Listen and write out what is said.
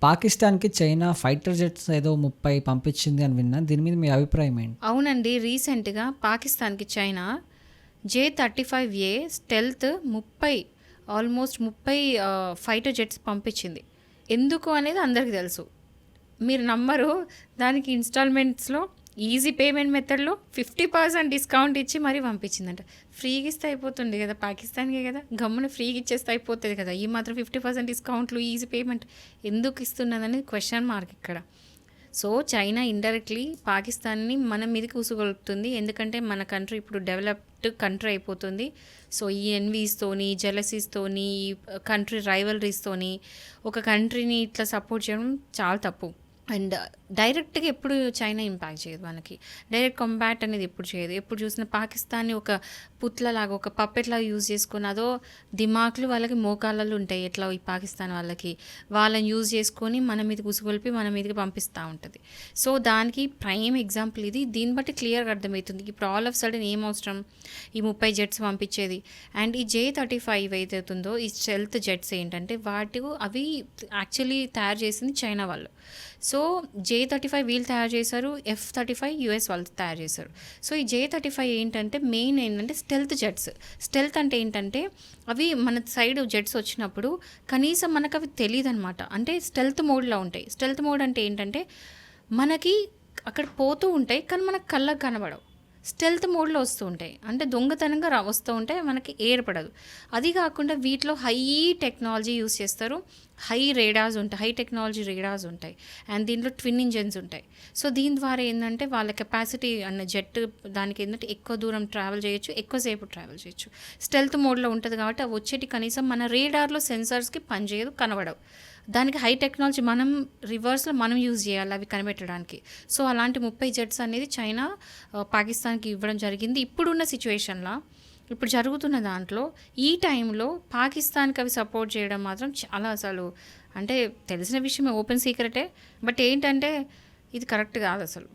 పాకిస్తాన్‌కి China fighter jets ఏదో 30 పంపించింది అని విన్నాను. దీని మీద మీ అభిప్రాయం ఏంటి? అవునండి. రీసెంట్‌గా పాకిస్తాన్‌కి చైనా జే-35ఏ స్టెల్త్ 30 ఆల్మోస్ట్ 30 ఫైటర్ జెట్స్ పంపించింది. ఎందుకు అనేది అందరికి తెలుసు. మీరు నమ్మరు, దానికి ఇన్‌స్టాల్‌మెంట్స్‌లో ఈజీ పేమెంట్ మెథడ్‌లో 50% డిస్కౌంట్ ఇచ్చి మరీ పంపించిందంట. ఫ్రీగా ఇస్తే అయిపోతుండే కదా! పాకిస్తాన్‌కే కదా! గమ్మున ఫ్రీగా ఇచ్చేస్తే అయిపోతది కదా! ఈ మాత్రం 50% డిస్కౌంట్లు, ఈజీ పేమెంట్ ఎందుకు ఇస్తున్నదనేది క్వెషన్ మార్క్ ఇక్కడ. సో చైనా ఇండైరెక్ట్లీ పాకిస్తాన్ని మన మీదకి ఉసుగొలుపుతుంది. ఎందుకంటే మన కంట్రీ ఇప్పుడు డెవలప్డ్ కంట్రీ అయిపోతుంది. సో ఈ ఎన్వీస్తోని, జెలసీస్తోని, కంట్రీ రైవలరీస్తోని ఒక కంట్రీని ఇట్లా సపోర్ట్ చేయడం చాలా తప్పు. అండ్ డైరెక్ట్గా ఎప్పుడు చైనా ఇంపాక్ట్ చేయదు మనకి. డైరెక్ట్ కంబాట్ అనేది ఎప్పుడు చేయదు. ఎప్పుడు చూసినా పాకిస్తాన్ని ఒక పుట్లలాగా, ఒక పప్పెట్లాగా యూజ్ చేసుకొని, అదో దిమాకులు వాళ్ళకి మోకాళ్ళలో ఉంటాయి. ఎట్లా ఈ పాకిస్తాన్ వాళ్ళని యూజ్ చేసుకొని మన మీదకి ఉసుగొల్పి మన మీదకి పంపిస్తూ ఉంటుంది. సో దానికి ప్రైమ్ ఎగ్జాంపుల్ ఇది. దీన్ని బట్టి క్లియర్గా అర్థమవుతుంది ఇప్పుడు ఆల్ ఆఫ్ సడన్ ఏం అవసరం ఈ 30 జెట్స్ పంపించేది. అండ్ ఈ J-35 ఏదైతుందో ఈ స్టెల్త్ జెట్స్ ఏంటంటే అవి యాక్చువల్లీ తయారు చేసింది చైనా వాళ్ళు. సో J-35 వీళ్ళు తయారు చేశారు, F-35 యూఎస్ వాళ్ళు తయారు చేశారు. సో ఈ J-35 ఏంటంటే మెయిన్ ఏంటంటే స్టెల్త్ జెట్స్. స్టెల్త్ అంటే ఏంటంటే అవి మన సైడ్ జెట్స్ వచ్చినప్పుడు కనీసం మనకు అవి తెలియదు అనమాట. అంటే స్టెల్త్ మోడ్లో ఉంటాయి. స్టెల్త్ మోడ్ అంటే ఏంటంటే మనకి అక్కడ పోతూ ఉంటాయి కానీ మనకు కళ్ళకు కనబడవు. స్టెల్త్ మోడ్లో వస్తూ ఉంటాయి, అంటే దొంగతనంగా వస్తూ ఉంటాయి, మనకి ఏర్పడదు. అది కాకుండా వీటిలో హై టెక్నాలజీ యూస్ చేస్తారు. హై టెక్నాలజీ రేడార్స్ ఉంటాయి. అండ్ దీంట్లో ట్విన్ ఇంజన్స్ ఉంటాయి. సో దీని ద్వారా ఏంటంటే వాళ్ళ కెపాసిటీ అన్న జెట్ దానికి ఏంటంటే ఎక్కువ దూరం ట్రావెల్ చేయొచ్చు, ఎక్కువసేపు ట్రావెల్ చేయొచ్చు. స్టెల్త్ మోడ్లో ఉంటుంది కాబట్టి అవి వచ్చేటి కనీసం మన రేడార్లో సెన్సార్స్కి పనిచేయదు, కనబడవు. దానికి హై టెక్నాలజీ మనం రివర్స్లో మనం యూజ్ చేయాలి అవి కనిపెట్టడానికి. సో అలాంటి 30 జెట్స్ అనేది చైనా పాకిస్తాన్కి ఇవ్వడం జరిగింది. ఇప్పుడున్న సిచ్యువేషన్లో, ఇప్పుడు జరుగుతున్న దాంట్లో ఈ టైంలో పాకిస్తాన్కి అవి సపోర్ట్ చేయడం మాత్రం చాలా అసలు అంటే తెలిసిన విషయమే, ఓపెన్ సీక్రెటే. బట్ ఏంటంటే ఇది కరెక్ట్ కాదు అసలు.